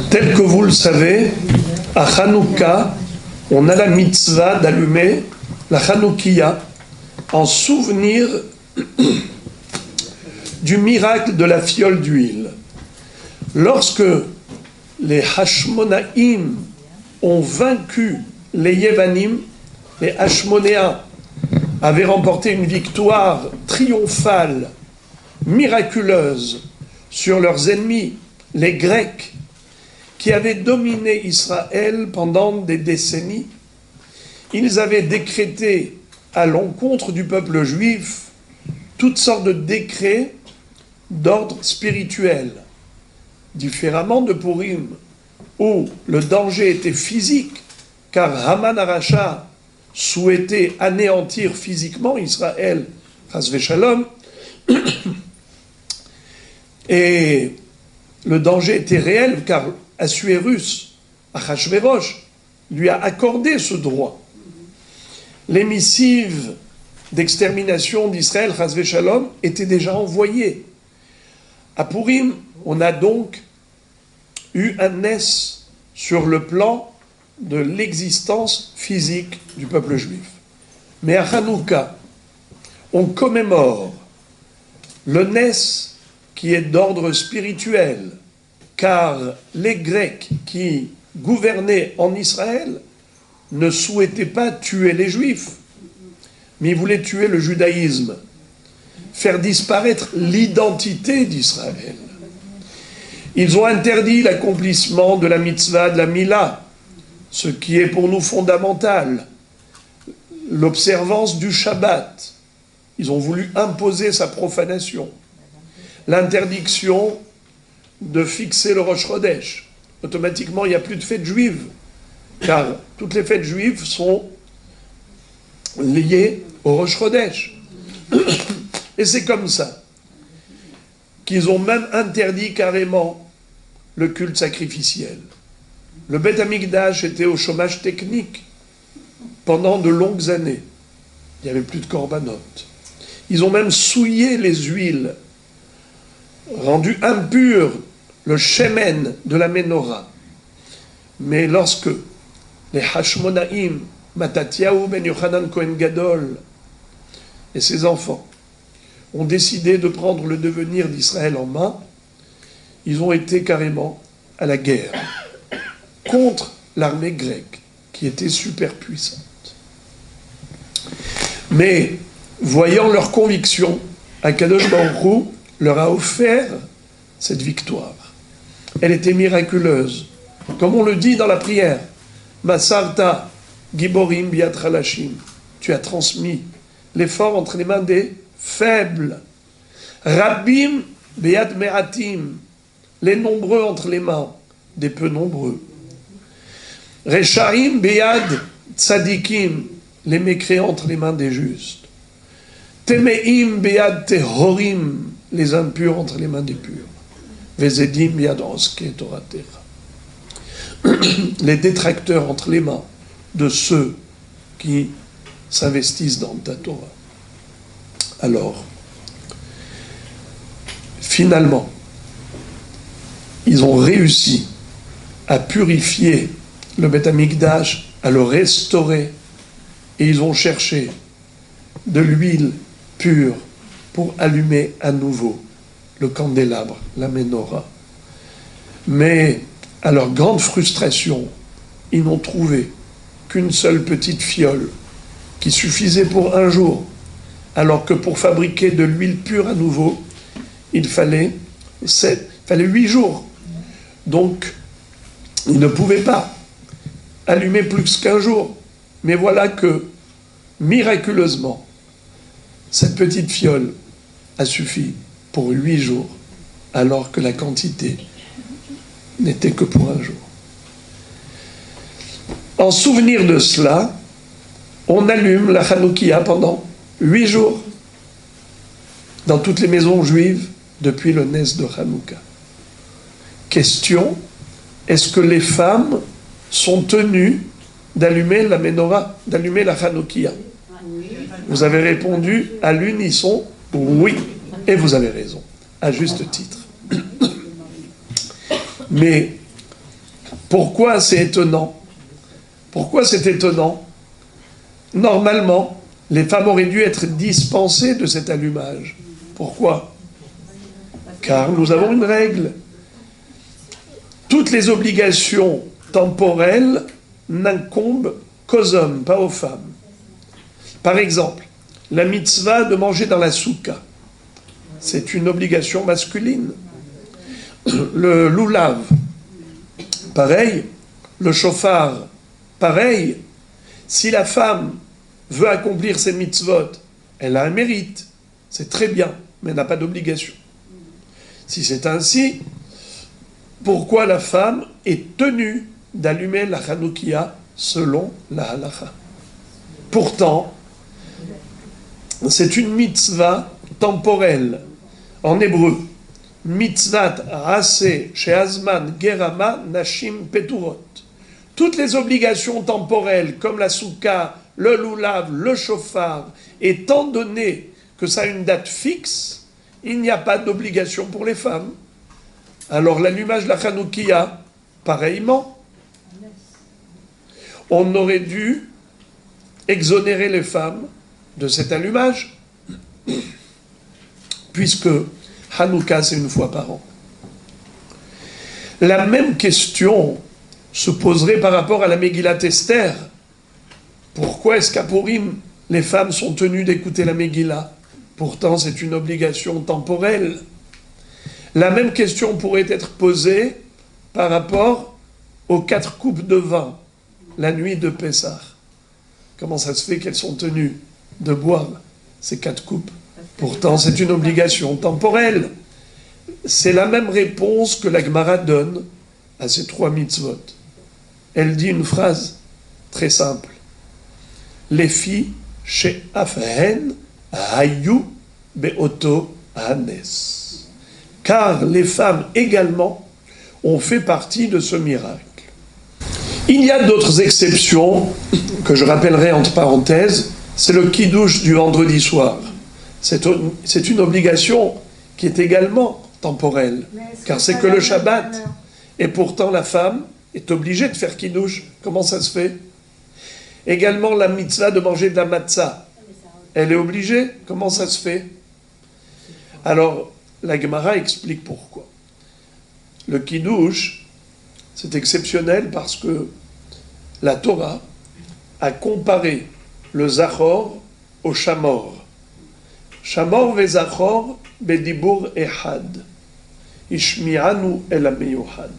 Tel que vous le savez, à Hanouka, on a la mitzvah d'allumer la Hanoukia en souvenir du miracle de la fiole d'huile. Lorsque les Hashmonaïm ont vaincu les Yévanim, les Hashmonéens avaient remporté une victoire triomphale, miraculeuse, sur leurs ennemis, les Grecs, qui avaient dominé Israël pendant des décennies. Ils avaient décrété à l'encontre du peuple juif toutes sortes de décrets d'ordre spirituel. Différemment de Purim, où le danger était physique, car Haman Aracha souhaitait anéantir physiquement Israël, chas v'shalom, et le danger était réel, car Assuérus, Achashvérosh, lui a accordé ce droit. Les missives d'extermination d'Israël, chas v'shalom, étaient déjà envoyées. À Purim, on a donc eu un ness sur le plan de l'existence physique du peuple juif. Mais à Hanouka, on commémore le ness qui est d'ordre spirituel, car les Grecs qui gouvernaient en Israël ne souhaitaient pas tuer les Juifs, mais ils voulaient tuer le judaïsme, faire disparaître l'identité d'Israël. Ils ont interdit l'accomplissement de la mitzvah de la Mila, ce qui est pour nous fondamental, l'observance du Shabbat. Ils ont voulu imposer sa profanation. L'interdiction de fixer le Rosh Chodesh. Automatiquement, il n'y a plus de fêtes juives, car toutes les fêtes juives sont liées au Rosh Chodesh. Et c'est comme ça qu'ils ont même interdit carrément le culte sacrificiel. Le Beth Amikdash était au chômage technique pendant de longues années. Il n'y avait plus de korbanot. Ils ont même souillé les huiles, rendu impur le shemen de la menorah. Mais lorsque les Hashmonaïm, Matatiaou ben Yochanan Kohen Gadol et ses enfants ont décidé de prendre le devenir d'Israël en main, ils ont été carrément à la guerre contre l'armée grecque, qui était super puissante. Mais, voyant leur conviction, Akadosh Baruch Hu leur a offert cette victoire. Elle était miraculeuse. Comme on le dit dans la prière, Masarta Giborim Biat Chalashim, tu as transmis l'effort entre les mains des faibles. Rabbim Beat Me'atim, les nombreux entre les mains des peu nombreux. Rechaim Bead Tzadikim, les mécréants entre les mains des justes. Temeim Bead Tehorim, les impurs entre les mains des purs. Vezedim Bead Oske Toratecha, les détracteurs entre les mains de ceux qui s'investissent dans ta Torah. Alors, finalement, ils ont réussi à purifier le Beth Amikdash, à le restaurer, et ils ont cherché de l'huile pure pour allumer à nouveau le candélabre, la menorah. Mais, à leur grande frustration, ils n'ont trouvé qu'une seule petite fiole qui suffisait pour un jour, alors que pour fabriquer de l'huile pure à nouveau, il fallait 8 jours. Donc, ils ne pouvaient pas allumer plus qu'un jour. Mais voilà que, miraculeusement, cette petite fiole a suffi pour 8 jours, alors que la quantité n'était que pour un jour. En souvenir de cela, on allume la Hanoukia pendant 8 jours dans toutes les maisons juives depuis le Nes de Hanouka. Question, est-ce que les femmes sont tenues d'allumer la menorah, d'allumer la Hanoukia? Vous avez répondu à l'unisson, oui, et vous avez raison, à juste titre. Mais Pourquoi c'est étonnant? Pourquoi c'est étonnant? Normalement, les femmes auraient dû être dispensées de cet allumage. Pourquoi? Car nous avons une règle. Toutes les obligations temporelles n'incombent qu'aux hommes, pas aux femmes. Par exemple, la mitzvah de manger dans la soukha, c'est une obligation masculine. Le loulav, pareil. Le shofar, pareil. Si la femme veut accomplir ses mitzvot, elle a un mérite. C'est très bien, mais elle n'a pas d'obligation. Si c'est ainsi, pourquoi la femme est tenue d'allumer la Hanoukia selon la halacha? Pourtant, c'est une mitzvah temporelle. En hébreu, mitzvat raseh sheazman gerama nashim peturot. Toutes les obligations temporelles, comme la soukha, le loulav, le shofar, étant donné que ça a une date fixe, il n'y a pas d'obligation pour les femmes. Alors l'allumage de la Hanoukia, pareillement, on aurait dû exonérer les femmes de cet allumage, puisque Hanouka, c'est une fois par an. La même question se poserait par rapport à la Megillat Esther. Pourquoi est-ce qu'à Purim, les femmes sont tenues d'écouter la Megillah? Pourtant, c'est une obligation temporelle. La même question pourrait être posée par rapport aux 4 coupes de vin, la nuit de Pessah. Comment ça se fait qu'elles sont tenues de boire ces 4 coupes? Pourtant, c'est une obligation temporelle. C'est la même réponse que la Gemara donne à ces 3 mitzvot. Elle dit une phrase très simple. Les filles chez Afhen hayu beoto hanes. Car les femmes également ont fait partie de ce miracle. Il y a d'autres exceptions que je rappellerai entre parenthèses. C'est le kiddush du vendredi soir. C'est une obligation qui est également temporelle, car c'est que le Shabbat. Et pourtant, la femme est obligée de faire kiddush. Comment ça se fait? Également, la mitzvah de manger de la matzah. Elle est obligée. Comment ça se fait? Alors, la Gemara explique pourquoi. Le kiddush, c'est exceptionnel parce que la Torah a comparé le zachor au shamor. Shamor vezachor bedibur ehad. Ishmi'anu el ameyuhad.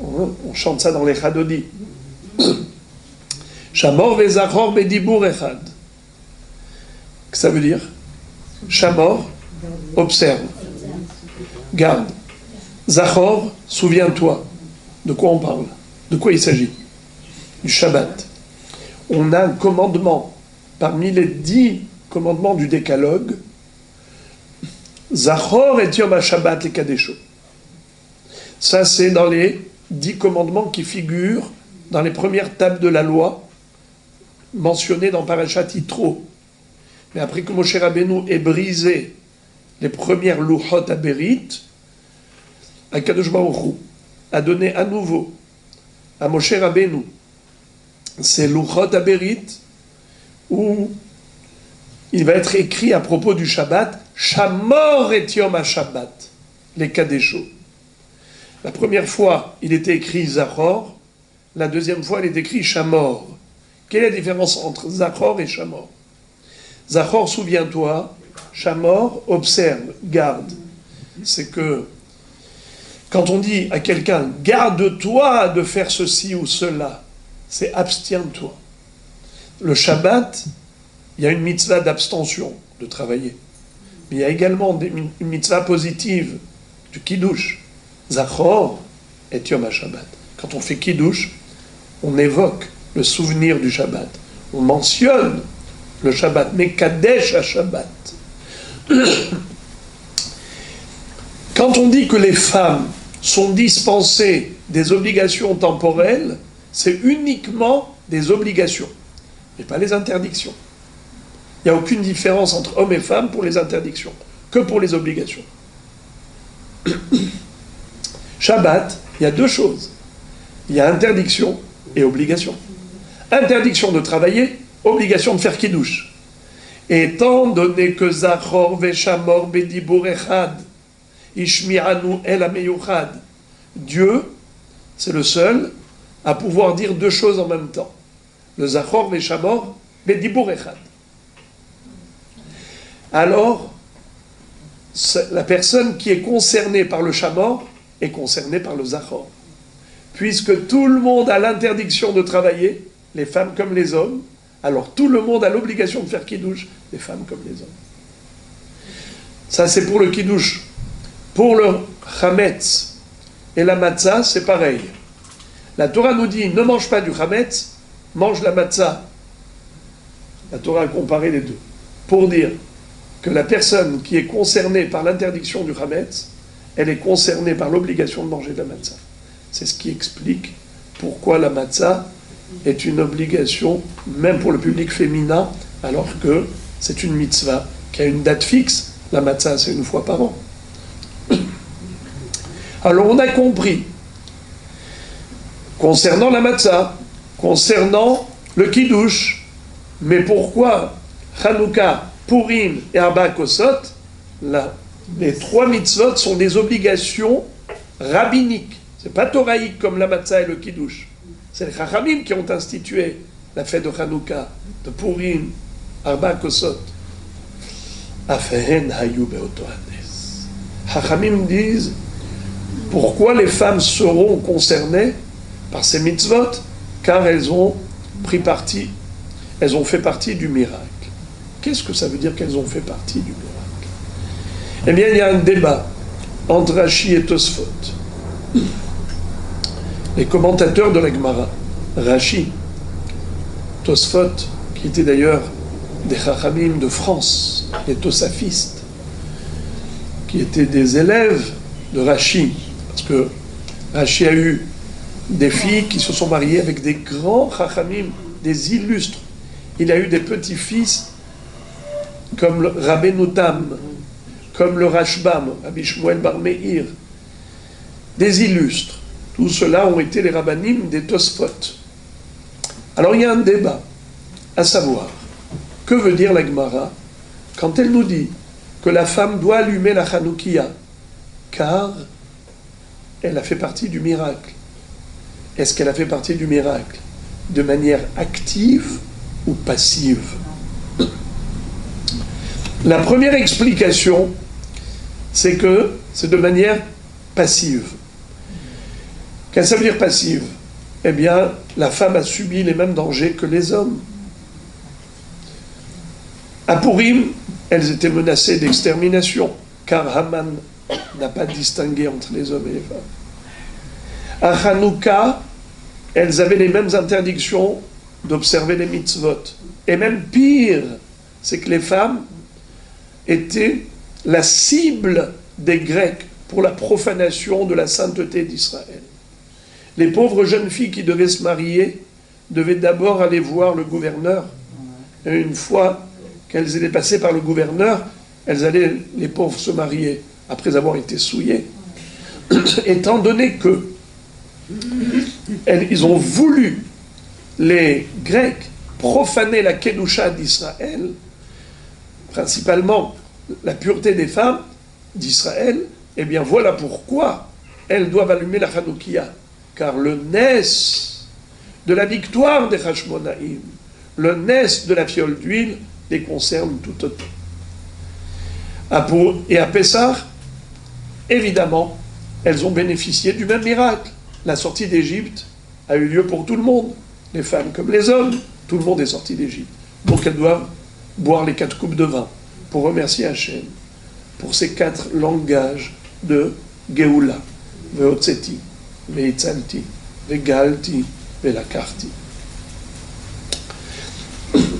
On chante ça dans les Chadodi. Shamor vezachor bedibur ehad. Qu'est-ce que ça veut dire? Shamor, observe, garde. Zachor, souviens-toi. De quoi on parle? De quoi il s'agit? Du Shabbat. On a un commandement parmi les 10 commandements du décalogue. Zachor et Yom HaShabbat les Kadesho. Ça, c'est dans les 10 commandements qui figurent dans les premières tables de la loi, mentionnées dans Parashat Yitro. Mais après que Moshe Rabbeinu ait brisé les premières Luchot Aberit, Akadosh Baruch Hu a donné à nouveau à Moshe Rabbeinu ces Luchot Aberit où il va être écrit à propos du Shabbat, Shamor et Yom HaShabbat, les Kadesho. La première fois, il était écrit Zachor, la deuxième fois, il est écrit Shamor. Quelle est la différence entre Zachor et Shamor? Zachor, souviens-toi, Shamor, observe, garde. C'est que quand on dit à quelqu'un, garde-toi de faire ceci ou cela, c'est abstiens-toi. Le Shabbat, il y a une mitzvah d'abstention, de travailler. Mais il y a également une mitzvah positive, du kiddush. Zachor et Yom HaShabbat. Quand on fait kiddush, on évoque le souvenir du Shabbat. On mentionne le Shabbat, mais Kadesh HaShabbat. Quand on dit que les femmes sont dispensées des obligations temporelles, c'est uniquement des obligations, mais pas les interdictions. Il n'y a aucune différence entre hommes et femmes pour les interdictions, que pour les obligations. Shabbat, il y a 2 choses. Il y a interdiction et obligation. Interdiction de travailler, obligation de faire kiddush. Étant donné que Zachor Veshamor Bedibur Echad, Ishmi'anu El Ameyuchad, Dieu, c'est le seul à pouvoir dire deux choses en même temps. Le Zachor Veshamor Bedibur Echad. Alors, la personne qui est concernée par le Shamor est concernée par le Zachor. Puisque tout le monde a l'interdiction de travailler, les femmes comme les hommes, alors tout le monde a l'obligation de faire kiddush, les femmes comme les hommes. Ça c'est pour le kiddush. Pour le chametz et la matzah, c'est pareil. La Torah nous dit, ne mange pas du chametz, mange la matzah. La Torah a comparé les deux. Pour dire que la personne qui est concernée par l'interdiction du chametz, elle est concernée par l'obligation de manger de la matzah. C'est ce qui explique pourquoi la matzah est une obligation, même pour le public féminin, alors que c'est une mitzvah qui a une date fixe. La matzah, c'est une fois par an. Alors on a compris, concernant la matzah, concernant le kiddush, mais pourquoi Hanouka, Purim et Arba Kosot, les trois mitzvot sont des obligations rabbiniques. C'est pas toraïque comme la matzah et le kiddush. C'est les Chachamim qui ont institué la fête de Hanouka, de Purim, Arba Kosot. Afehen hayu beoto hades. Chachamim disent pourquoi les femmes seront concernées par ces mitzvot, car elles ont pris partie, elles ont fait partie du miracle. Qu'est-ce que ça veut dire qu'elles ont fait partie du miracle? Eh bien, il y a un débat entre Rashi et Tosfot. Les commentateurs de la Gemara, Rashi, Tosfot, qui étaient d'ailleurs des Chachamim de France, les Tosafistes, qui étaient des élèves de Rashi, parce que Rashi a eu des filles qui se sont mariées avec des grands Chachamim, des illustres. Il a eu des petits-fils comme le Rabbeinu Tam, comme le Rashbam, Rabbi Shmuel Bar Meir, des illustres. Tous ceux-là ont été les rabbanim des Tosfot. Alors il y a un débat, à savoir, que veut dire la Gemara quand elle nous dit que la femme doit allumer la Hanoukia, car elle a fait partie du miracle. Est-ce qu'elle a fait partie du miracle de manière active ou passive? La première explication, c'est que c'est de manière passive. Qu'est-ce que ça veut dire passive? Eh bien, la femme a subi les mêmes dangers que les hommes. À Purim, elles étaient menacées d'extermination, car Haman n'a pas distingué entre les hommes et les femmes. À Hanouka, elles avaient les mêmes interdictions d'observer les mitzvot. Et même pire, c'est que les femmes étaient la cible des Grecs pour la profanation de la sainteté d'Israël. Les pauvres jeunes filles qui devaient se marier devaient d'abord aller voir le gouverneur. Et une fois qu'elles étaient passées par le gouverneur, elles allaient, les pauvres, se marier après avoir été souillées. Étant donné que ils ont voulu, les Grecs, profaner la Kedusha d'Israël, principalement la pureté des femmes d'Israël, eh bien voilà pourquoi elles doivent allumer la Hanoukia. Car le nes de la victoire des Hashmonaïm, le nes de la fiole d'huile, les concerne tout autant. Et à Pessah, évidemment, elles ont bénéficié du même miracle. La sortie d'Égypte a eu lieu pour tout le monde, les femmes comme les hommes, tout le monde est sorti d'Égypte. Donc elles doivent boire les 4 coupes de vin pour remercier Hachem pour ces 4 langages de Géoula, Veotseti, Veitzalti, Vegalti, Velakarti.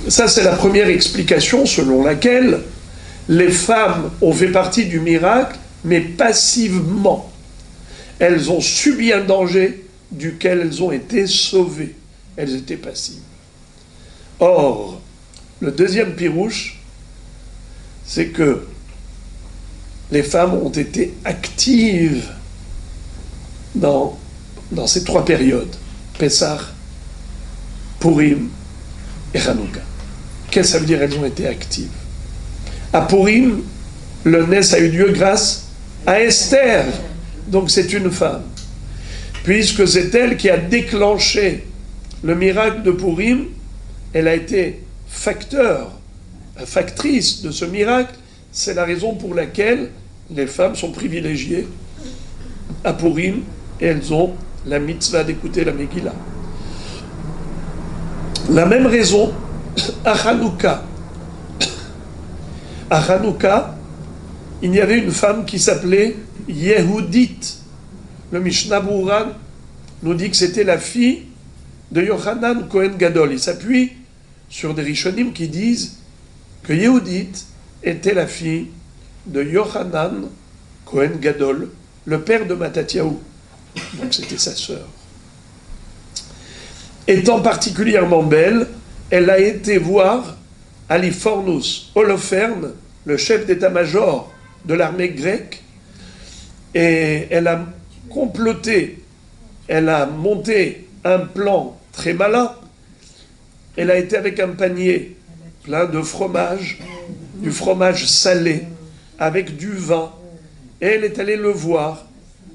Ça, c'est la première explication selon laquelle les femmes ont fait partie du miracle, mais passivement. Elles ont subi un danger duquel elles ont été sauvées. Elles étaient passives. Or, le deuxième pirouche, c'est que les femmes ont été actives dans dans ces trois périodes, Pessah, Purim et Hanouka. Qu'est-ce que ça veut dire elles ont été actives? À Purim, le Ness a eu lieu grâce à Esther, donc c'est une femme, puisque c'est elle qui a déclenché le miracle de Purim. Elle a été factrice de ce miracle. C'est la raison pour laquelle les femmes sont privilégiées à Purim et elles ont la mitzvah d'écouter la Megillah. La même raison à Hanouka. À Hanouka, il y avait une femme qui s'appelait Yehudit. Le Mishnah Berurah nous dit que c'était la fille de Yochanan Kohen Gadol. Il s'appuie sur des Rishonim qui disent que Yehudit était la fille de Yochanan Kohen Gadol, le père de Mattatiahu. Donc c'était sa sœur. Étant particulièrement belle, elle a été voir Halifornus Holoferne, le chef d'état-major de l'armée grecque, et elle a comploté, elle a monté un plan très malin. Elle a été avec un panier plein de fromage, du fromage salé, avec du vin, et elle est allée le voir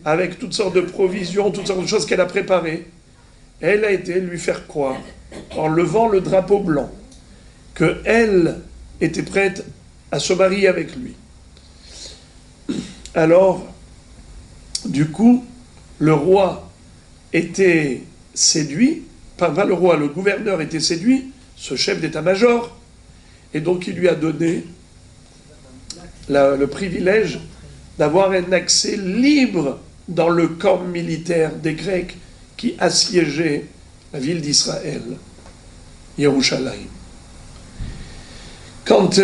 avec toutes sortes de provisions, toutes sortes de choses qu'elle a préparées. Et elle a été lui faire croire, en levant le drapeau blanc, qu'elle était prête à se marier avec lui. Alors, du coup, le roi était séduit, pas le roi, le gouverneur était séduit, ce chef d'état-major, et donc il lui a donné le privilège d'avoir un accès libre dans le camp militaire des Grecs qui assiégeait la ville d'Israël, Yerushalayim. Quand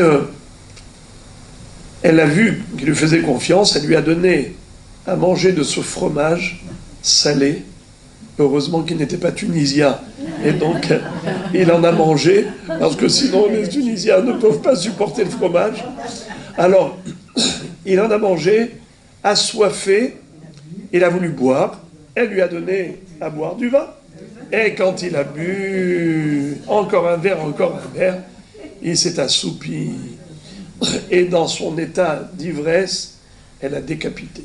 elle a vu qu'il lui faisait confiance, elle lui a donné à manger de ce fromage salé. Heureusement qu'il n'était pas tunisien. Et donc, il en a mangé, parce que sinon, les Tunisiens ne peuvent pas supporter le fromage. Alors, il en a mangé, assoiffé, il a voulu boire, elle lui a donné à boire du vin. Et quand il a bu encore un verre, il s'est assoupi. Et dans son état d'ivresse, elle a décapité.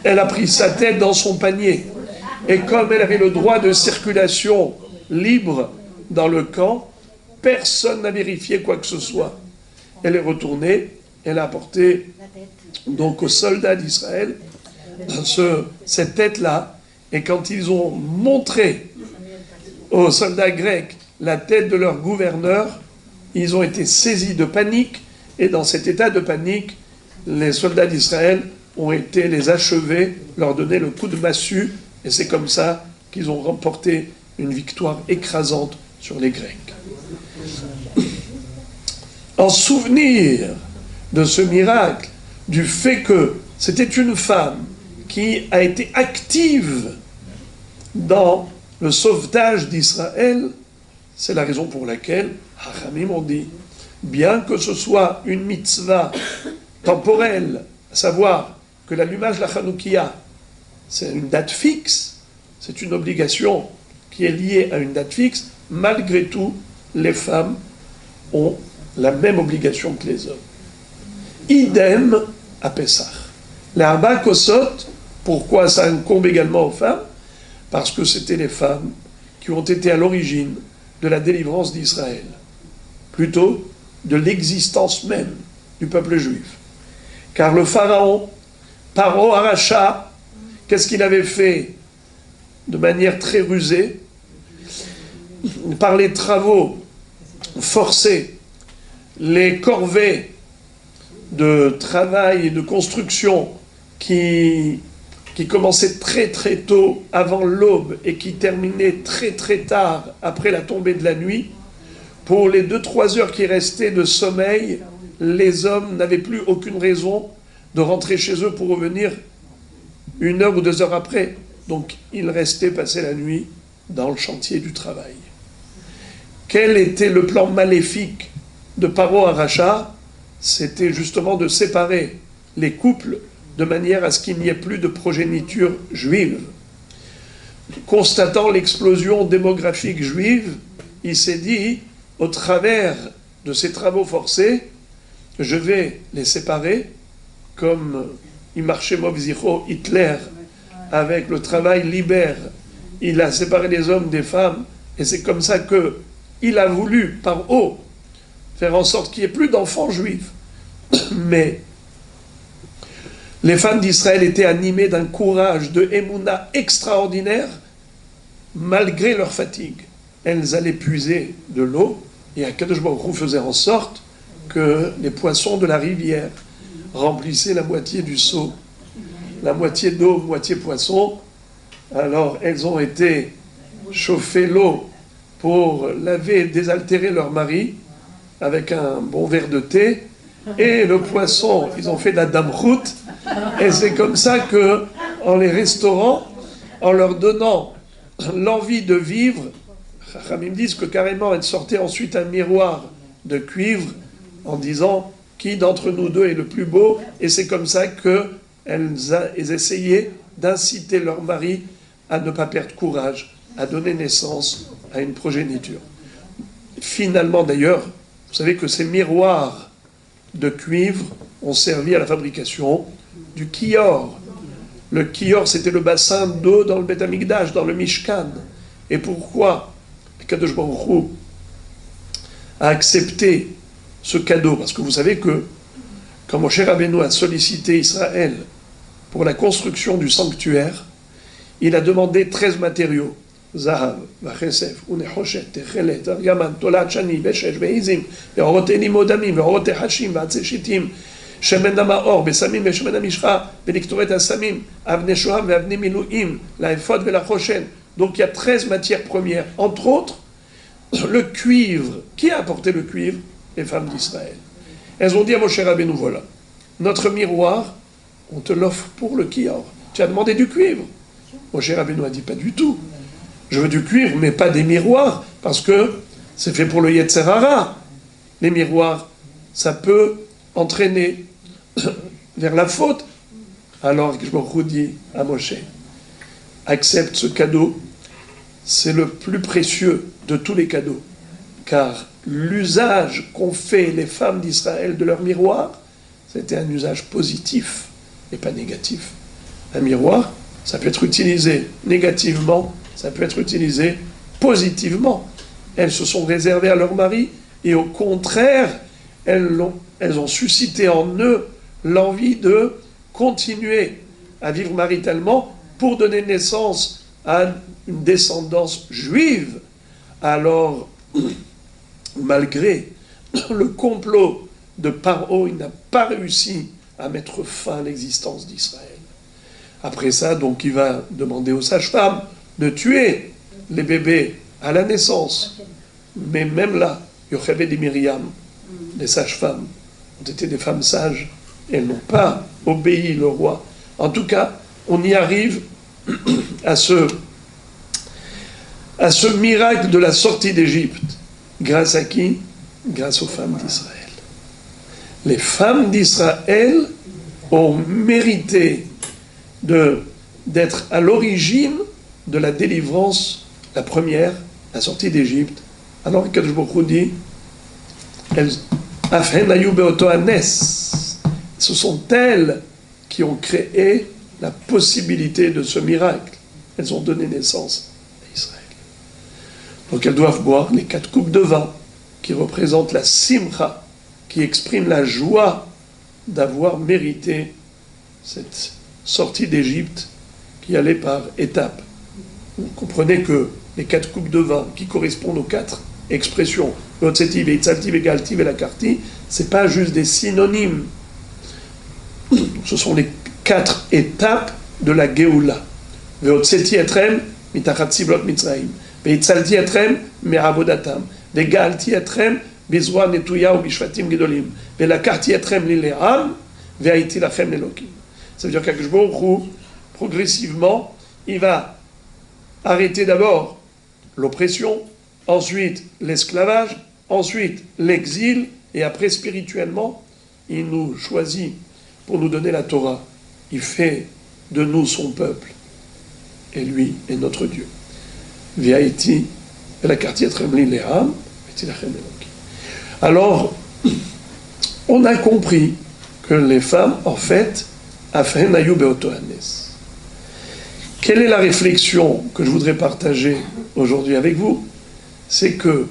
Elle a pris sa tête dans son panier. Et comme elle avait le droit de circulation libre dans le camp, personne n'a vérifié quoi que ce soit. Elle est retournée, elle a apporté donc aux soldats d'Israël cette tête-là. Et quand ils ont montré aux soldats grecs la tête de leur gouverneur, ils ont été saisis de panique. Et dans cet état de panique, les soldats d'Israël ont été les achever, leur donner le coup de massue. Et c'est comme ça qu'ils ont remporté une victoire écrasante sur les Grecs. En souvenir de ce miracle, du fait que c'était une femme qui a été active dans le sauvetage d'Israël, c'est la raison pour laquelle Hachamim ont dit, bien que ce soit une mitzvah temporelle, à savoir que l'allumage de la Hanoukia, c'est une date fixe, c'est une obligation qui est liée à une date fixe, malgré tout, les femmes ont la même obligation que les hommes. Idem à Pessah. Les Abba Kosot, pourquoi ça incombe également aux femmes? Parce que c'était les femmes qui ont été à l'origine de la délivrance d'Israël, plutôt de l'existence même du peuple juif. Car le pharaon, Paro Aracha, qu'est-ce qu'il avait fait de manière très rusée? Par les travaux forcés, les corvées de travail et de construction qui commençaient très très tôt avant l'aube et qui terminaient très très tard après la tombée de la nuit, pour les 2-3 heures qui restaient de sommeil, les hommes n'avaient plus aucune raison de rentrer chez eux pour revenir 1 heure ou 2 heures après. Donc ils restaient passer la nuit dans le chantier du travail. Quel était le plan maléfique de Paro Aracha? C'était justement de séparer les couples de manière à ce qu'il n'y ait plus de progéniture juive. constatant l'explosion démographique juive, il s'est dit, au travers de ces travaux forcés, je vais les séparer, comme il marchait Mobzicho, Hitler, avec le travail libère. Il a séparé les hommes des femmes, et c'est comme ça qu'il a voulu, par haut, faire en sorte qu'il n'y ait plus d'enfants juifs. Mais les femmes d'Israël étaient animées d'un courage, de émouna extraordinaire, malgré leur fatigue. Elles allaient puiser de l'eau, et Akadosh Baruch Hu faisait en sorte que les poissons de la rivière remplissaient la moitié du seau, la moitié d'eau, moitié poisson. Alors elles ont été chauffer l'eau pour laver et désaltérer leur mari avec un bon verre de thé, et le poisson, ils ont fait de la damroute, et c'est comme ça que, en les restaurant, en leur donnant l'envie de vivre, ils me disent que carrément elles sortaient ensuite un miroir de cuivre en disant qui d'entre nous deux est le plus beau, et c'est comme ça qu'elles essayaient d'inciter leur mari à ne pas perdre courage, à donner naissance à une progéniture. Finalement d'ailleurs, vous savez que ces miroirs de cuivre ont servi à la fabrication du kior. Le kior, c'était le bassin d'eau dans le Beth Amikdash, dans le Mishkan. Et pourquoi Kadosh Baruch Hu a accepté ce cadeau? Parce que vous savez que quand Moshe Rabbeinu a sollicité Israël pour la construction du sanctuaire, il a demandé 13 matériaux. Zahav, Vachesef, Unechoshet, Techelet, Argaman, Tolat, Shani, Beshesh, Veizim, Veorot Elim Odamim, Veorot Hashim, Vatseshitim, Shemen Namaor, Besamim, Shemen Amishra, Veliktoret Asamim, Avne Shoham, Avne Milouim, la Ephod, la Choshen. Donc il y a 13 matières premières, entre autres, le cuivre. Qui a apporté le cuivre? Les femmes d'Israël. Elles ont dit à Moshe Rabbeinu, voilà, notre miroir, on te l'offre pour le kior. Tu as demandé du cuivre. Moshe Rabbeinu a dit, pas du tout. Je veux du cuivre, mais pas des miroirs, parce que c'est fait pour le Yetzer Hara. Les miroirs, ça peut entraîner vers la faute. Alors, je me dis à Moshe, accepte ce cadeau, c'est le plus précieux de tous les cadeaux, car l'usage qu'ont fait les femmes d'Israël de leur miroir, c'était un usage positif et pas négatif. Un miroir, ça peut être utilisé négativement, ça peut être utilisé positivement. Elles se sont réservées à leur mari, et au contraire, elles ont suscité en eux l'envie de continuer à vivre maritalement pour donner naissance à une descendance juive. Alors, malgré le complot de Paro, il n'a pas réussi à mettre fin à l'existence d'Israël. Après ça, donc, il va demander aux sages-femmes de tuer les bébés à la naissance. Mais même là, Yocheved et Myriam, les sages-femmes, ont été des femmes sages. Elles n'ont pas obéi le roi. En tout cas, on y arrive à ce miracle de la sortie d'Égypte. Grâce à qui? Grâce aux femmes d'Israël. Les femmes d'Israël ont mérité d'être à l'origine de la délivrance, la première, la sortie d'Égypte. Alors que Baruch dit, ce sont elles qui ont créé la possibilité de ce miracle. Elles ont donné naissance à Israël. Donc elles doivent boire les 4 coupes de vin qui représentent la simcha, qui exprime la joie d'avoir mérité cette sortie d'Égypte qui allait par étapes. Vous comprenez que les 4 coupes de vin qui correspondent aux 4 expressions, l'otseti, veitzalti, vegalti, velakarti, c'est pas juste des synonymes. Ce sont les 4 étapes de la Géoula. Veotseti etrem mitachat siblot mitzraim. Veitzalti etrem me'avodatam. Vegalti etrem bizroa netuya ou bishvatim gedolim. Velakarti etrem lileam ve'aiti lachem lelokim. Ça veut dire qu'Akadosh Baruch Hu, progressivement, il va arrêter d'abord l'oppression, ensuite l'esclavage, ensuite l'exil, et après spirituellement, il nous choisit pour nous donner la Torah. Il fait de nous son peuple, et lui est notre Dieu. Viaïti, et la quartier Tremli Leham, alors, on a compris que les femmes, en fait, Afen Ayou Beotohanes. Quelle est la réflexion que je voudrais partager aujourd'hui avec vous? C'est que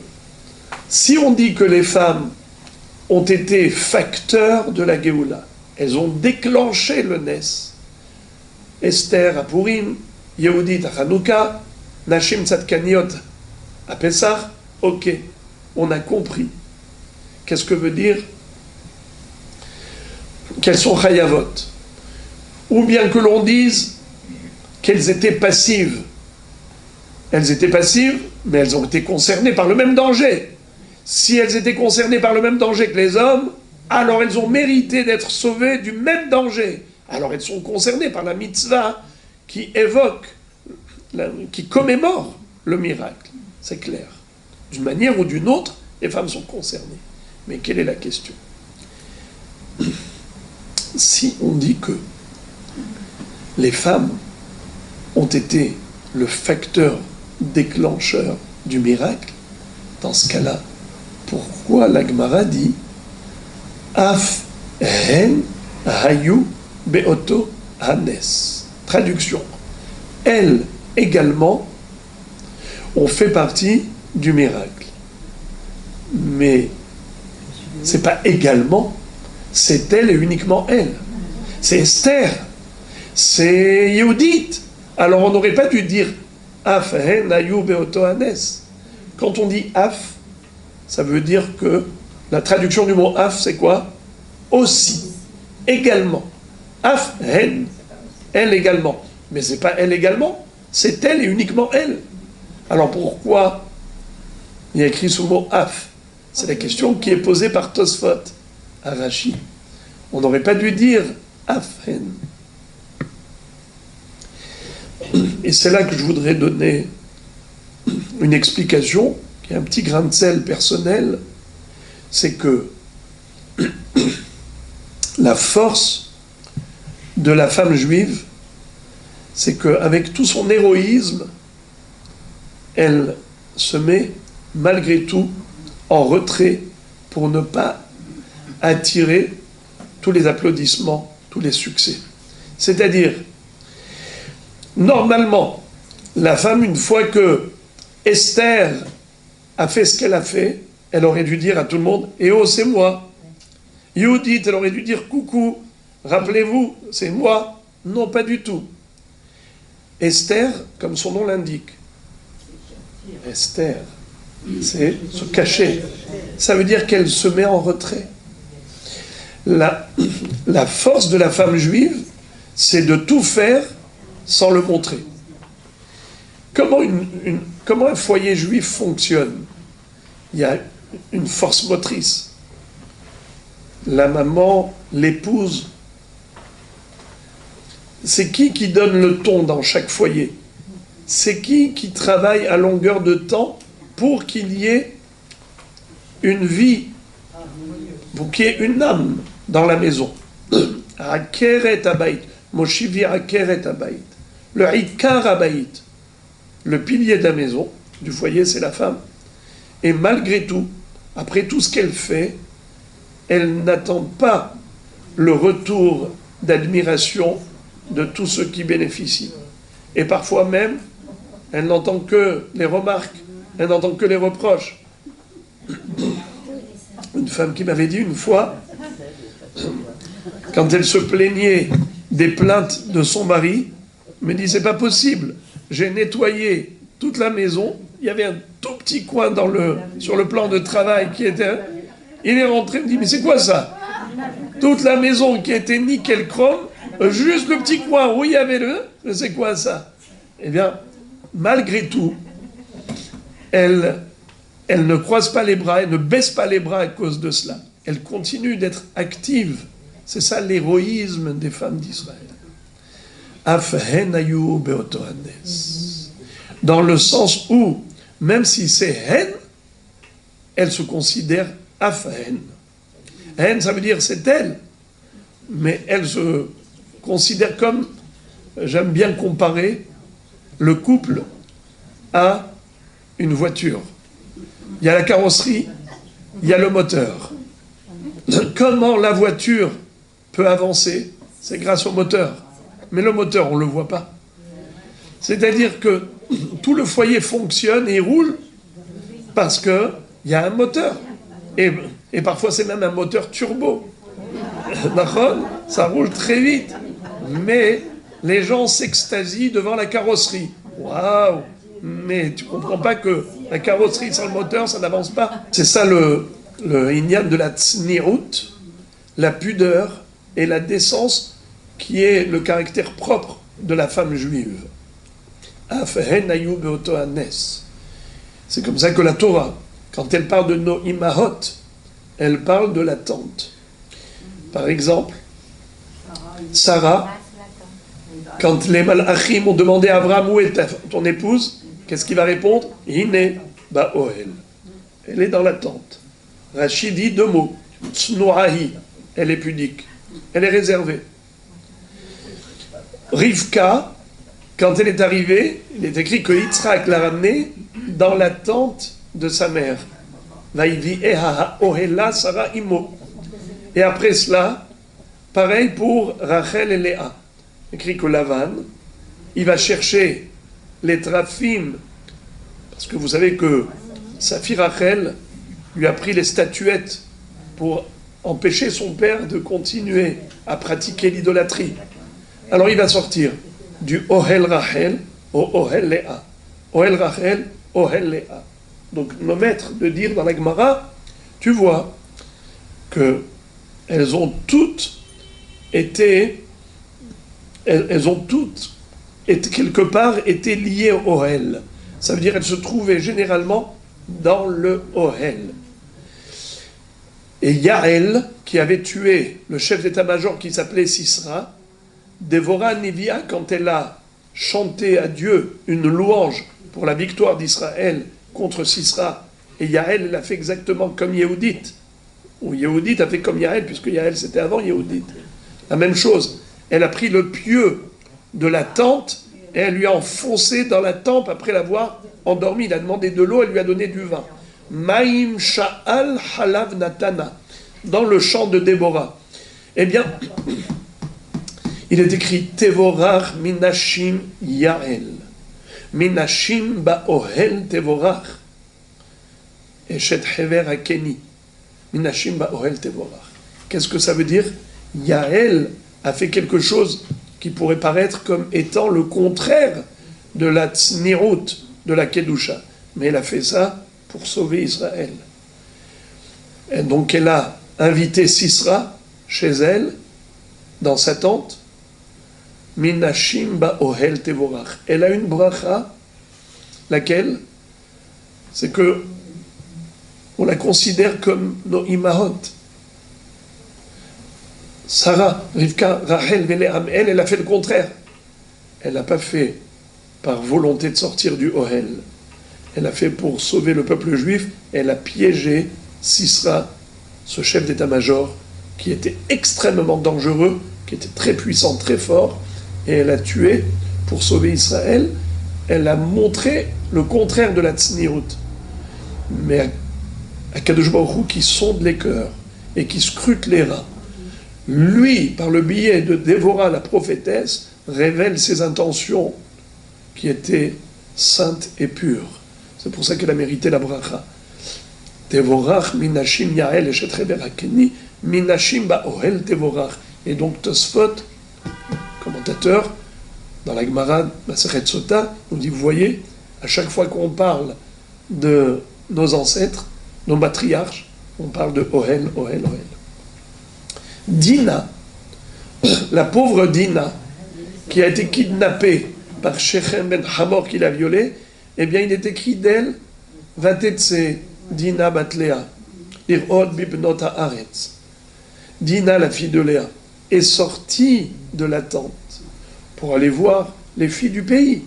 si on dit que les femmes ont été facteurs de la Géoula, elles ont déclenché le Nes, Esther à Purim, Yehudit à Hanouka, Nashim Tzadkaniot à Pessah, ok, on a compris. Qu'est-ce que veut dire? Qu'elles sont chayavot. Ou bien que l'on dise qu'elles étaient passives. Elles étaient passives, mais elles ont été concernées par le même danger. Si elles étaient concernées par le même danger que les hommes, alors elles ont mérité d'être sauvées du même danger. Alors elles sont concernées par la mitzvah qui évoque, qui commémore le miracle. C'est clair. D'une manière ou d'une autre, les femmes sont concernées. Mais quelle est la question? Si on dit que les femmes ont été le facteur déclencheur du miracle, dans ce cas-là, pourquoi la Gemara dit Af hen hayu beoto hanes? Traduction. Elles également ont fait partie du miracle. Mais c'est pas également, c'est elle et uniquement elle. C'est Esther, c'est Yehudit. Alors on n'aurait pas dû dire Af hen hayu beoto hanes. Quand on dit Af, ça veut dire que la traduction du mot Af, c'est quoi? Aussi, également. Af hen, elle également. Mais c'est pas elle également, c'est elle et uniquement elle. Alors pourquoi il y a écrit sous le mot Af? C'est la question qui est posée par Tosfot à Rashi. On n'aurait pas dû dire Afen. Et c'est là que je voudrais donner une explication, qui est un petit grain de sel personnel, c'est que la force de la femme juive, c'est qu'avec tout son héroïsme, elle se met malgré tout en retrait pour ne pas attirer tous les applaudissements, tous les succès. C'est-à-dire, normalement, la femme, une fois que Esther a fait ce qu'elle a fait, elle aurait dû dire à tout le monde « Eh oh, c'est moi !» Yehudit, elle aurait dû dire « Coucou, rappelez-vous, c'est moi !» Non, pas du tout. Esther, comme son nom l'indique, Esther, c'est se cacher. Ça veut dire qu'elle se met en retrait. La force de la femme juive, c'est de tout faire sans le montrer. Comment un foyer juif fonctionne? Il y a une force motrice. La maman, l'épouse. C'est qui donne le ton dans chaque foyer? C'est qui travaille à longueur de temps pour qu'il y ait une vie, pour qu'il y ait une âme dans la maison? Akeret abayit, Moshivi akeret abayit. Le ikar abayit, le pilier de la maison, du foyer, c'est la femme. Et malgré tout, après tout ce qu'elle fait, elle n'attend pas le retour d'admiration de tous ceux qui bénéficient. Et parfois même, elle n'entend que les remarques, elle n'entend que les reproches. Une femme qui m'avait dit une fois, quand elle se plaignait des plaintes de son mari, me dit, c'est pas possible, j'ai nettoyé toute la maison, il y avait un tout petit coin sur le plan de travail qui était... Il est rentré, il me dit, mais c'est quoi ça? Toute la maison qui était nickel chrome, juste le petit coin où il y avait c'est quoi ça? Eh bien, malgré tout, elle ne croise pas les bras, elle ne baisse pas les bras à cause de cela. Elle continue d'être active. C'est ça l'héroïsme des femmes d'Israël. Afhenayu beotohanes. Dans le sens où, même si c'est hen, elle se considère afhen. Hen, ça veut dire c'est elle, mais elle se considère comme, j'aime bien comparer le couple à une voiture. Il y a la carrosserie, il y a le moteur. Comment la voiture peut avancer? C'est grâce au moteur. Mais le moteur, on ne le voit pas. C'est-à-dire que tout le foyer fonctionne et roule parce qu'il y a un moteur. Et parfois, c'est même un moteur turbo. D'accord? Ça roule très vite. Mais les gens s'extasient devant la carrosserie. Waouh! Mais tu ne comprends pas que la carrosserie sans le moteur, ça n'avance pas. C'est ça le inyan de la tsnirut, la pudeur et la décence qui est le caractère propre de la femme juive. C'est comme ça que la Torah, quand elle parle de nos imahot, elle parle de la tante. Par exemple, Sarah, quand les malachim ont demandé à Abraham où est ton épouse, qu'est-ce qu'il va répondre? Hine ba'ohel. Elle est dans la tente. Rachid dit deux mots. Tsnoahi, elle est pudique. Elle est réservée. Rivka, quand elle est arrivée, il est écrit que Yitzhak l'a ramenée dans la tente de sa mère. Vaïdi eha ohela Sarah imo. Et après cela, pareil pour Rachel et Léa. Écrit que Lavan, il va chercher les trafim, parce que vous savez que sa fille Rachel lui a pris les statuettes pour empêcher son père de continuer à pratiquer l'idolâtrie. Alors il va sortir du Ohel Rachel au Ohel Léa. Ohel Rachel, Ohel Léa. Donc nos maîtres de dire dans la Gemara, tu vois que elles ont toutes été quelque part été liées au Ohel. Ça veut dire qu'elles se trouvaient généralement dans le Ohel. Et Yael, qui avait tué le chef d'état-major qui s'appelait Sisra, Dévora Nivia, quand elle a chanté à Dieu une louange pour la victoire d'Israël contre Sisra, et Yael, elle a fait exactement comme Yehudit, ou Yehudit a fait comme Yael, puisque Yael c'était avant Yehudit. La même chose, elle a pris le pieu de la tente et elle lui a enfoncé dans la tempe après l'avoir endormi. Il a demandé de l'eau, elle lui a donné du vin. Maïm Sha'al Halav Natana, dans le chant de Déborah. Eh bien, il est écrit Tevorach Minashim Yael. Minashim Ba'ohel Tevorach. Eshet Hever Akeni. Minashim Ba'ohel Tevorach. Qu'est-ce que ça veut dire? Yael a fait quelque chose qui pourrait paraître comme étant le contraire de la tsnirut, de la kedusha. Mais elle a fait ça pour sauver Israël. Et donc elle a invité Sisra chez elle, dans sa tente, Minashim ba'ohel tevorach. Elle a une bracha, laquelle, c'est que on la considère comme nos imahot. Sarah, Rivka, Rachel, Véléam, elle a fait le contraire. Elle n'a pas fait par volonté de sortir du Ohel. Elle a fait pour sauver le peuple juif. Elle a piégé Sisra, ce chef d'état-major, qui était extrêmement dangereux, qui était très puissant, très fort, et elle a tué pour sauver Israël. Elle a montré le contraire de la tsnirut. Mais à Kadosh Baruch Hu, qui sonde les cœurs et qui scrute les reins, lui, par le biais de Dévorah, la prophétesse, révèle ses intentions qui étaient saintes et pures. C'est pour ça qu'elle a mérité la bracha. Tevorach minashim yael eshet berakeni minashim ba'ohel tevorach. Et donc Tosfot, commentateur, dans la Gemara Masechet Sota, nous dit, vous voyez, à chaque fois qu'on parle de nos ancêtres, nos matriarches, on parle de Ohel, Ohel, Ohel. Dina, la pauvre Dina, qui a été kidnappée par Shechem ben Hamor qui l'a violée, eh bien il est écrit d'elle, Vatetse Dina bat Léa, Irod bibnot haaretz. Dina, la fille de Léa, est sortie de la tente pour aller voir les filles du pays.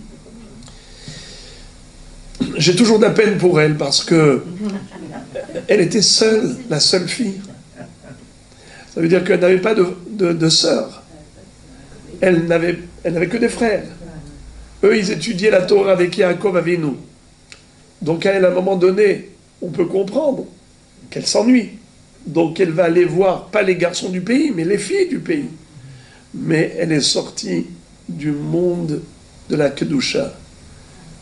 J'ai toujours de la peine pour elle parce que elle était seule, la seule fille. Ça veut dire qu'elle n'avait pas de sœur. Elle n'avait que des frères. Eux, ils étudiaient la Torah avec Yaakov Avinu. Donc à elle, à un moment donné, on peut comprendre qu'elle s'ennuie. Donc elle va aller voir, pas les garçons du pays, mais les filles du pays. Mais elle est sortie du monde de la Kedusha.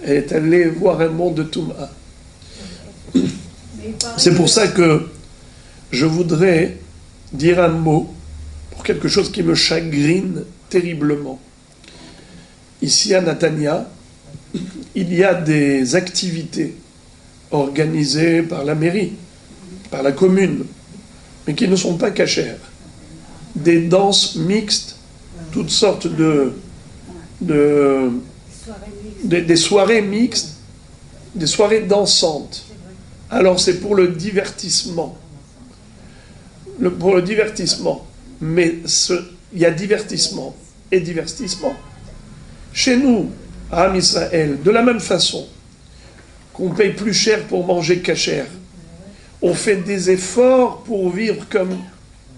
Elle est allée voir un monde de Touma. C'est pour ça que je voudrais dire un mot pour quelque chose qui me chagrine terriblement. Ici à Natania, il y a des activités organisées par la mairie, par la commune, mais qui ne sont pas cachères. Des danses mixtes, toutes sortes des soirées mixtes, des soirées dansantes. Alors c'est pour le divertissement. Pour le divertissement. Mais il y a divertissement et divertissement. Chez nous, à Am Israël, de la même façon qu'on paye plus cher pour manger cachère, on fait des efforts pour vivre comme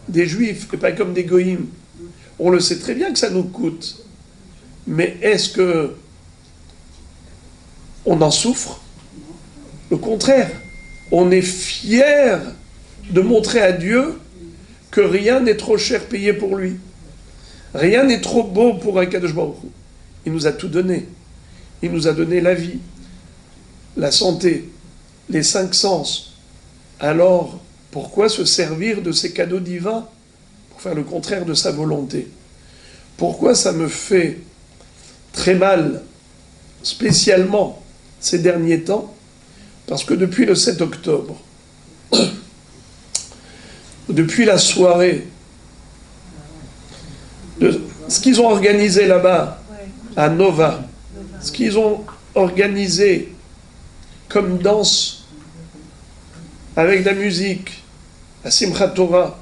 des juifs et pas comme des goïms. On le sait très bien que ça nous coûte. Mais est-ce que on en souffre? Au contraire, on est fier de montrer à Dieu que rien n'est trop cher payé pour lui. Rien n'est trop beau pour un Kadosh Baruch Hu. Il nous a tout donné. Il nous a donné la vie, la santé, les 5 sens. Alors, pourquoi se servir de ces cadeaux divins pour faire le contraire de sa volonté? Pourquoi ça me fait très mal, spécialement ces derniers temps? Parce que depuis le 7 octobre, depuis la soirée, de ce qu'ils ont organisé là-bas, à Nova, ce qu'ils ont organisé comme danse, avec de la musique, à Simchat Torah,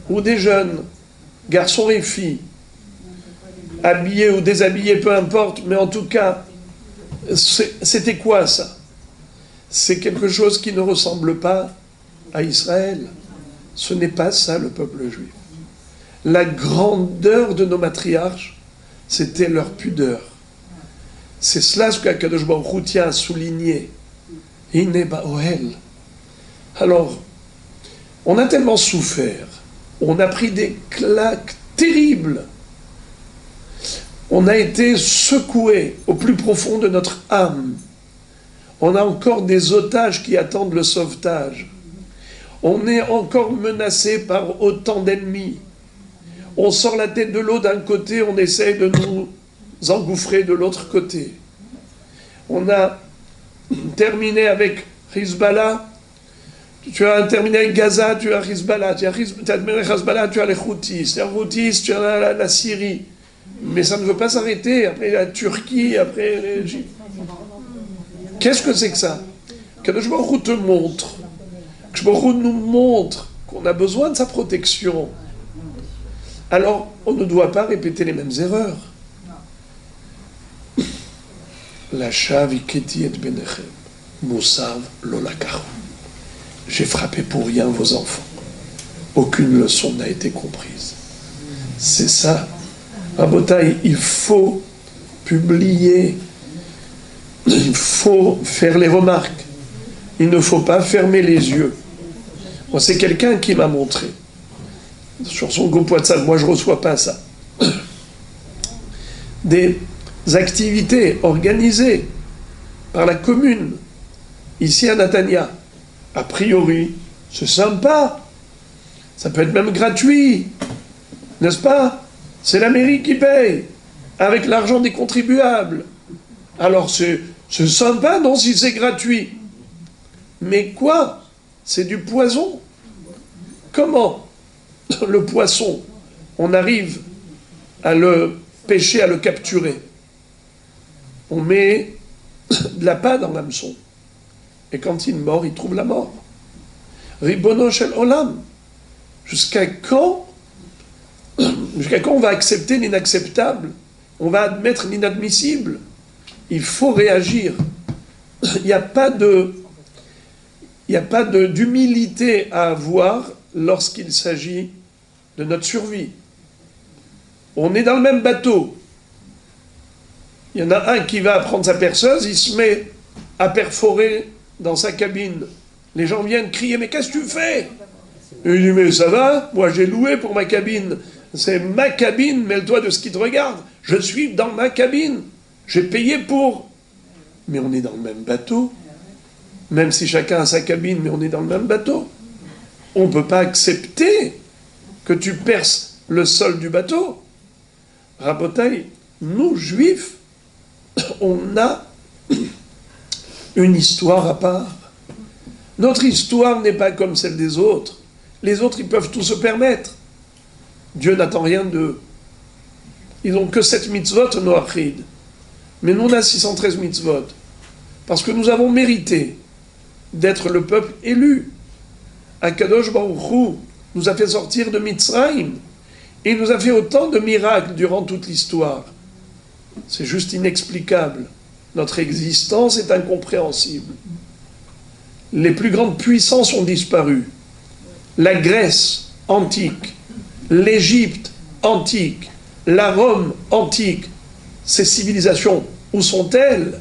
où des jeunes, garçons et filles, habillés ou déshabillés, peu importe, mais en tout cas, c'était quoi ça? C'est quelque chose qui ne ressemble pas à Israël. Ce n'est pas ça le peuple juif. La grandeur de nos matriarches, c'était leur pudeur. C'est cela ce qu'Akadosh Baruch Hu tient à souligner. Hine ba'ohel. Alors, on a tellement souffert, on a pris des claques terribles, on a été secoué au plus profond de notre âme. On a encore des otages qui attendent le sauvetage. On est encore menacé par autant d'ennemis. On sort la tête de l'eau d'un côté, on essaie de nous engouffrer de l'autre côté. On a terminé avec Hezbollah, tu as terminé avec Gaza, tu as Hezbollah, tu as terminé avec Hezbollah, tu as les Houthis, tu as la Syrie. Mais ça ne veut pas s'arrêter, après la Turquie, après l'Égypte. Qu'est-ce que c'est que ça? Kadosh Baruch Hu te montre, Kadosh Baruch Hu nous montre qu'on a besoin de sa protection. Alors, on ne doit pas répéter les mêmes erreurs. La shaviketi et benechem, moussav lolakaru. J'ai frappé pour rien vos enfants. Aucune leçon n'a été comprise. C'est ça. Rabotai, il faut publier. Il faut faire les remarques. Il ne faut pas fermer les yeux. Moi, c'est quelqu'un qui m'a montré. Sur son groupe WhatsApp, moi je ne reçois pas ça. Des activités organisées par la commune, ici à Natania. A priori, c'est sympa. Ça peut être même gratuit. N'est-ce pas? C'est la mairie qui paye, avec l'argent des contribuables. Alors c'est sympa, non, si c'est gratuit. Mais quoi? C'est du poison. Comment le poisson, on arrive à le pêcher, à le capturer? On met de la pâte dans l'hameçon. Et quand il mord, il trouve la mort. Ribono shel olam. Jusqu'à quand on va accepter l'inacceptable? On va admettre l'inadmissible? Il faut réagir. Il n'y a pas d'humilité à avoir lorsqu'il s'agit de notre survie. On est dans le même bateau. Il y en a un qui va prendre sa perceuse, il se met a perforé dans sa cabine. Les gens viennent crier, mais qu'est-ce que tu fais? Il dit, mais ça va, moi j'ai loué pour ma cabine. C'est ma cabine, mêle-toi de ce qui te regarde. Je suis dans ma cabine. J'ai payé pour. Mais on est dans le même bateau. Même si chacun a sa cabine, mais on est dans le même bateau. On ne peut pas accepter que tu perces le sol du bateau. Rabotaï, nous, juifs, on a une histoire à part. Notre histoire n'est pas comme celle des autres. Les autres, ils peuvent tout se permettre. Dieu n'attend rien d'eux. Ils n'ont que 7 mitzvot, Noachid. Mais nous, on a 613 mitzvot. Parce que nous avons mérité d'être le peuple élu. Akadosh Baruch Hu nous a fait sortir de Mitzrayim. Et il nous a fait autant de miracles durant toute l'histoire. C'est juste inexplicable. Notre existence est incompréhensible. Les plus grandes puissances ont disparu. La Grèce antique, l'Égypte antique, la Rome antique, ces civilisations, où sont-elles?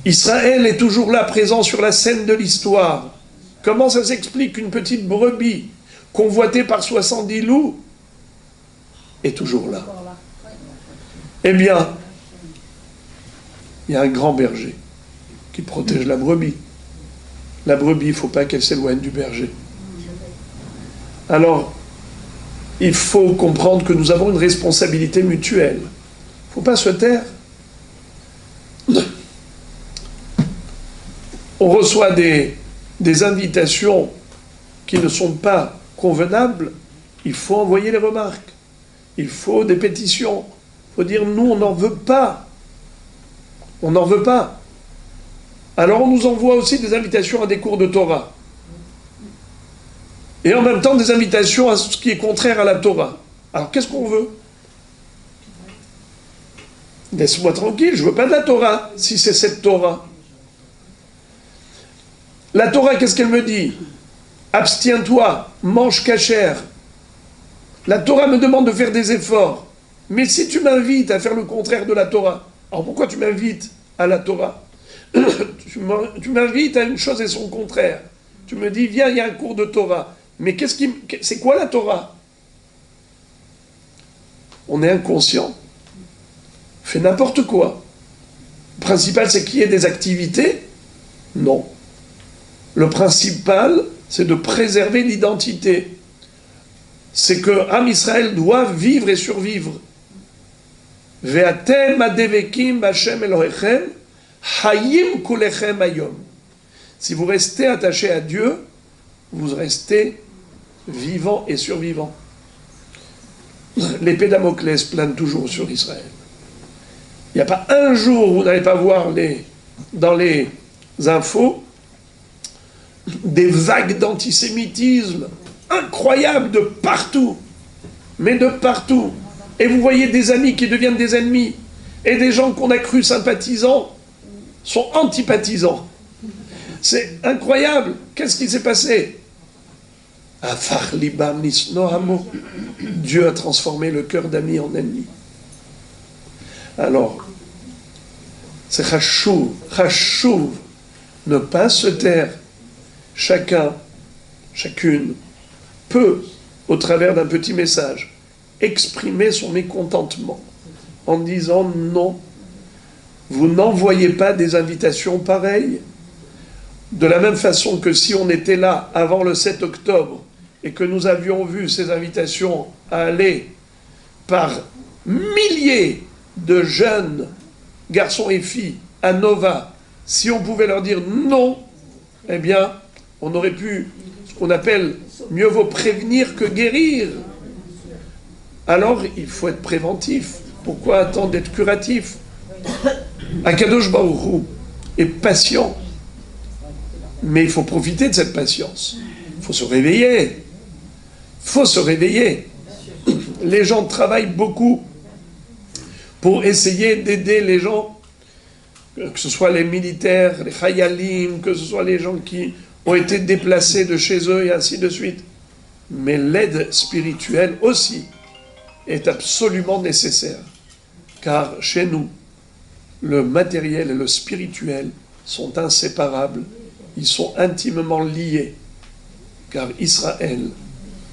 Israël est toujours là, présent sur la scène de l'histoire. Comment ça s'explique qu'une petite brebis, convoitée par 70 loups, est toujours là? Eh bien, il y a un grand berger qui protège la brebis. La brebis, il ne faut pas qu'elle s'éloigne du berger. Alors, il faut comprendre que nous avons une responsabilité mutuelle. Il ne faut pas se taire. On reçoit des invitations qui ne sont pas convenables, il faut envoyer les remarques. Il faut des pétitions. Il faut dire, nous, on n'en veut pas. On n'en veut pas. Alors on nous envoie aussi des invitations à des cours de Torah. Et en même temps des invitations à ce qui est contraire à la Torah. Alors qu'est-ce qu'on veut? Laisse-moi tranquille, je ne veux pas de la Torah, si c'est cette Torah. La Torah, qu'est-ce qu'elle me dit? Abstiens-toi, mange cachère. La Torah me demande de faire des efforts. Mais si tu m'invites à faire le contraire de la Torah, alors pourquoi tu m'invites à la Torah? Tu m'invites à une chose et son contraire. Tu me dis, viens, il y a un cours de Torah. Mais c'est quoi la Torah? On est inconscient. On fait n'importe quoi. Le principal, c'est qu'il y ait des activités? Non. Le principal, c'est de préserver l'identité. C'est que Am Israël doit vivre et survivre. Ve'atem adevekim b'Hashem Elohechem hayim kulechem hayom. Si vous restez attaché à Dieu, vous restez vivant et survivant. L'épée Damoclès plane toujours sur Israël. Il n'y a pas un jour où vous n'allez pas voir dans les infos des vagues d'antisémitisme incroyables de partout, mais de partout. Et vous voyez des amis qui deviennent des ennemis, et des gens qu'on a cru sympathisants sont antipathisants. C'est incroyable. Qu'est-ce qui s'est passé? Afar libam nisnohamo. Dieu a transformé le cœur d'ami en ennemi. Alors, c'est chachouv, ne pas se taire. Chacun, chacune, peut, au travers d'un petit message, exprimer son mécontentement en disant non, vous n'envoyez pas des invitations pareilles. De la même façon que si on était là avant le 7 octobre et que nous avions vu ces invitations aller par milliers de jeunes garçons et filles à Nova, si on pouvait leur dire non, eh bien, on aurait pu, ce qu'on appelle, mieux vaut prévenir que guérir. Alors, il faut être préventif. Pourquoi attendre d'être curatif? Akadosh Baruch Hu est patient. Mais il faut profiter de cette patience. Il faut se réveiller. Il faut se réveiller. Les gens travaillent beaucoup pour essayer d'aider les gens, que ce soit les militaires, les chayalim, que ce soit les gens qui ont été déplacés de chez eux et ainsi de suite. Mais l'aide spirituelle aussi est absolument nécessaire. Car chez nous, le matériel et le spirituel sont inséparables, ils sont intimement liés, car Israël,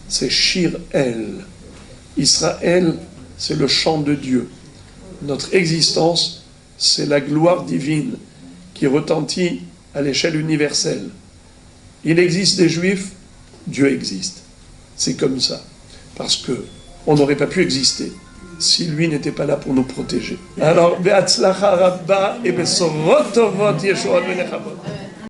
c'est Shir El. Israël, c'est le chant de Dieu. Notre existence, c'est la gloire divine qui retentit à l'échelle universelle. Il existe des Juifs, Dieu existe. C'est comme ça. Parce que on n'aurait pas pu exister si lui n'était pas là pour nous protéger. Alors, be'atzlacha rabba et besorot tovot yeshuot v'nechamot.